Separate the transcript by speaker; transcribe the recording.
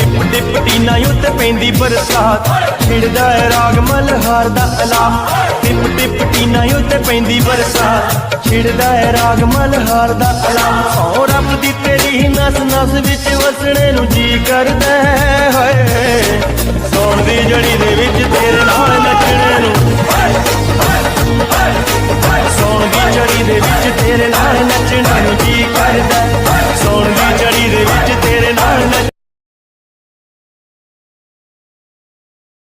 Speaker 1: tip tip ਟੀਨਾ ਉੱਤੇ ਪੈਂਦੀ ਬਰਸਾਤ ਛਿੜਦਾ ਹੈ ਰਾਗ ਮਲਹਾਰ ਦਾ ਅਲਾਪ ਟਿਪ ਟਿਪ ਟੀਨਾ ਉੱਤੇ ਪੈਂਦੀ ਬਰਸਾਤ ਛਿੜਦਾ ਹੈ ਰਾਗ ਮਲਹਾਰ ਦਾ ਅਲਾਪ ਸੌ ਰੱਬ ਦੀ ਤੇਰੀ ਨਸ ਨਸ ਵਿੱਚ ਵਸਣੇ ਨੂੰ ਜੀ ਕਰਦਾ ਹੈ ਸੌਣ ਦੀ ਜੜੀ ਦੇ ਵਿੱਚ ਤੇਰੇ ਨਾਲ ਨੱਚਣੇ ਨੂੰ ਸੌਣ ਦੀ ਜੜੀ ਦੇ ਵਿੱਚ ਤੇਰੇ ਨਾਲ ਨੱਚਣੇ ਨੂੰ ਜੀ ਕਰਦਾ ਸੌਣ ਦੀ